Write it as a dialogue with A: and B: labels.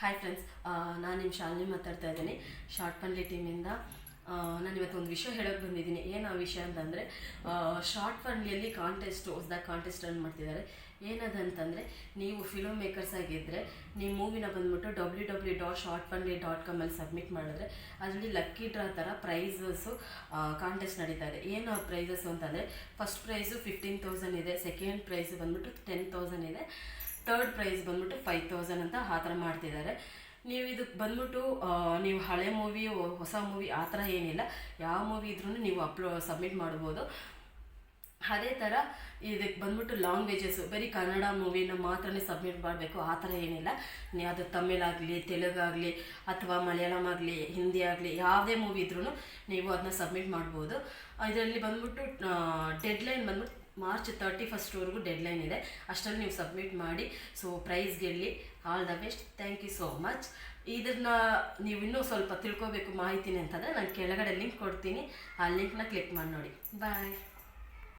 A: Hi friends, ನಾನು ನಿಮ್ಮ ಶಾಲಿನಿ ಮಾತಾಡ್ತಾ ಇದ್ದೀನಿ ಶಾರ್ಟ್ ಫನ್ಲಿ ಟೀಮಿಂದ. ನಾನು ಇವತ್ತು ಒಂದು ವಿಷಯ ಹೇಳೋಕ್ಕೆ ಬಂದಿದ್ದೀನಿ. ಏನು ಆ ವಿಷಯ ಅಂತಂದರೆ, ಶಾರ್ಟ್ ಫನ್ಲಿಯಲ್ಲಿ ಹೊಸದಾಗಿ ಕಾಂಟೆಸ್ಟ್ ರನ್ ಮಾಡ್ತಿದ್ದಾರೆ. ಏನದಂತಂದರೆ, ನೀವು ಫಿಲ್ಮ್ ಮೇಕರ್ಸ್ ಆಗಿದ್ದರೆ ನೀವು ಮೂವಿನ ಬಂದ್ಬಿಟ್ಟು www.shortfunly.com ಅಲ್ಲಿ ಸಬ್ಮಿಟ್ ಮಾಡಿದ್ರೆ ಅದರಲ್ಲಿ ಲಕ್ಕಿ ಡ್ರಾ ಥರ ಪ್ರೈಸಸ್ಸು ಕಾಂಟೆಸ್ಟ್ ನಡೀತಾ ಇದೆ. ಏನು ಪ್ರೈಸಸ್ಸು ಅಂತಂದರೆ, ಫಸ್ಟ್ ಪ್ರೈಸು 15,000 ಇದೆ, ಸೆಕೆಂಡ್ ಪ್ರೈಸು ಬಂದ್ಬಿಟ್ಟು 10,000 ಇದೆ, ಥರ್ಡ್ ಪ್ರೈಸ್ ಬಂದ್ಬಿಟ್ಟು 5,000 ಅಂತ ಆ ಥರ ಮಾಡ್ತಿದ್ದಾರೆ. ನೀವು ಇದಕ್ಕೆ ಬಂದ್ಬಿಟ್ಟು ನೀವು ಹಳೆ ಮೂವಿ, ಹೊಸ ಮೂವಿ ಆ ಥರ ಏನಿಲ್ಲ, ಯಾವ ಮೂವಿ ಇದ್ರೂ ನೀವು ಸಬ್ಮಿಟ್ ಮಾಡ್ಬೋದು. ಅದೇ ಥರ ಇದಕ್ಕೆ ಬಂದ್ಬಿಟ್ಟು ಲ್ಯಾಂಗ್ವೇಜಸ್ಸು ಬರೀ ಕನ್ನಡ ಮೂವಿನ ಮಾತ್ರನೇ ಸಬ್ಮಿಟ್ ಮಾಡಬೇಕು ಆ ಥರ ಏನಿಲ್ಲ. ಅದು ತಮಿಳಾಗಲಿ, ತೆಲುಗಾಗಲಿ ಅಥವಾ ಮಲಯಾಳಂ ಆಗಲಿ, ಹಿಂದಿ ಆಗಲಿ, ಯಾವುದೇ ಮೂವಿ ಇದ್ರೂ ನೀವು ಅದನ್ನ ಸಬ್ಮಿಟ್ ಮಾಡ್ಬೋದು. ಇದರಲ್ಲಿ ಬಂದ್ಬಿಟ್ಟು ಡೆಡ್ಲೈನ್ ಬಂದ್ಬಿಟ್ಟು March 31 ಡೆಡ್ಲೈನ್ ಇದೆ. ಅಷ್ಟರಲ್ಲಿ ನೀವು ಸಬ್ಮಿಟ್ ಮಾಡಿ. ಸೊ ಪ್ರೈಸ್ ಗೆಲ್ಲಿ. All the best. Thank you so much. ಇದನ್ನು ನೀವು ಇನ್ನೂ ಸ್ವಲ್ಪ ತಿಳ್ಕೊಬೇಕು ಮಾಹಿತಿನಿ ಅಂತಂದರೆ ನಾನು ಕೆಳಗಡೆ ಲಿಂಕ್ ಕೊಡ್ತೀನಿ, ಆ ಲಿಂಕ್ನ ಕ್ಲಿಕ್ ಮಾಡಿ ನೋಡಿ. ಬಾಯ್.